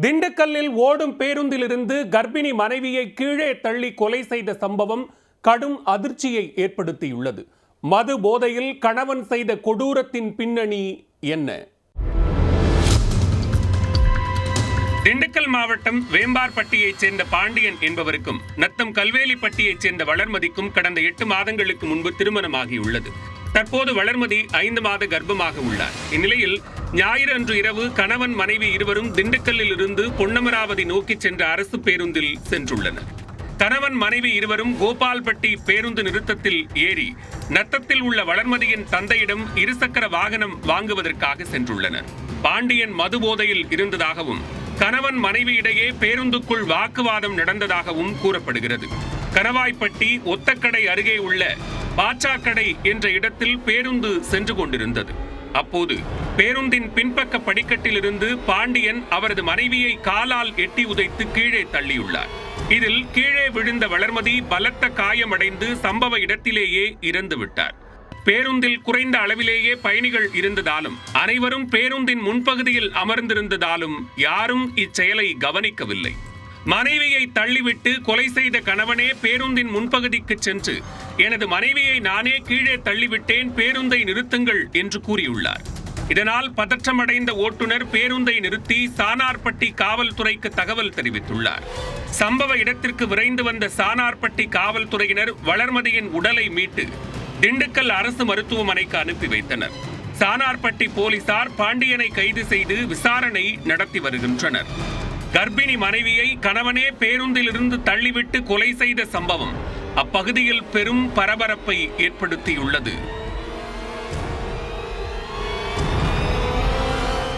திண்டுக்கல்லில் ஓடும் பேருந்திலிருந்து கர்ப்பிணி மனைவியை கீழே தள்ளி கொலை செய்த சம்பவம் கடும் அதிர்ச்சியை ஏற்படுத்தியுள்ளது. மது போதையில் கணவன் செய்த கொடூரத்தின் பின்னணி என்ன? திண்டுக்கல் மாவட்டம் வேம்பார்பட்டியைச் சேர்ந்த பாண்டியன் என்பவருக்கும் நத்தம் கல்வேலிப்பட்டியைச் சேர்ந்த வளர்மதிக்கும் கடந்த 8 மாதங்களுக்கு முன்பு திருமணமாகியுள்ளது. தற்போது வளர்மதி 5 மாத கர்ப்பமாக உள்ளார். இந்நிலையில் ஞாயிறு அன்று இரவு கணவன் மனைவி இருவரும் திண்டுக்கல்லில் இருந்து பொன்னமராவதி நோக்கி சென்ற அரசு பேருந்தில் சென்றுள்ளனர். கணவன் மனைவி இருவரும் கோபால்பட்டி பேருந்து நிறுத்தத்தில் ஏறி நத்தத்தில் உள்ள வளர்மதியின் தந்தையிடம் இருசக்கர வாகனம் வாங்குவதற்காக சென்றுள்ளனர். பாண்டியன் மது போதையில் இருந்ததாகவும் கணவன் மனைவி இடையே பேருந்துக்குள் வாக்குவாதம் நடந்ததாகவும் கூறப்படுகிறது. கணவாய்ப்பட்டி ஒத்தக்கடை அருகே உள்ள பாச்சாக்கடை என்ற இடத்தில் பேருந்து சென்று கொண்டிருந்தது. அப்போது பேருந்தின் பின்பக்க படிக்கட்டிலிருந்து பாண்டியன் அவரது மனைவியை காலால் எட்டி உதைத்து கீழே தள்ளியுள்ளார். இதில் கீழே விழுந்த வளர்மதி பலத்த காயமடைந்து சம்பவ இடத்திலேயே இறந்து விட்டார். பேருந்தில் குறைந்த அளவிலேயே பயணிகள் இருந்ததாலும் அனைவரும் பேருந்தின் முன்பகுதியில் அமர்ந்திருந்ததாலும் யாரும் இச்செயலை கவனிக்கவில்லை. மனைவியை தள்ளிவிட்டு கொலை செய்த கணவனே பேருந்தின் முன்பகுதிக்கு சென்று எனது மனைவியை நானே கீழே தள்ளிவிட்டேன், பேருந்தை நிறுத்துங்கள் என்று கூறியுள்ளார். இதனால் பதற்றமடைந்த ஓட்டுநர் பேருந்தை நிறுத்தி சானார்பட்டி காவல்துறைக்கு தகவல் தெரிவித்துள்ளார். சம்பவ இடத்திற்கு விரைந்து வந்த சானார்பட்டி காவல்துறையினர் வளர்மதியின் உடலை மீட்டு திண்டுக்கல் அரசு மருத்துவமனைக்கு அனுப்பி வைத்தனர். சானார்பட்டி போலீசார் பாண்டியனை கைது செய்து விசாரணை நடத்தி வருகின்றனர். கர்ப்பிணி மனைவியை கணவனே பேருந்திலிருந்து தள்ளிவிட்டு கொலை செய்த சம்பவம் அப்பகுதியில் பெரும் பரபரப்பை ஏற்படுத்தியுள்ளது.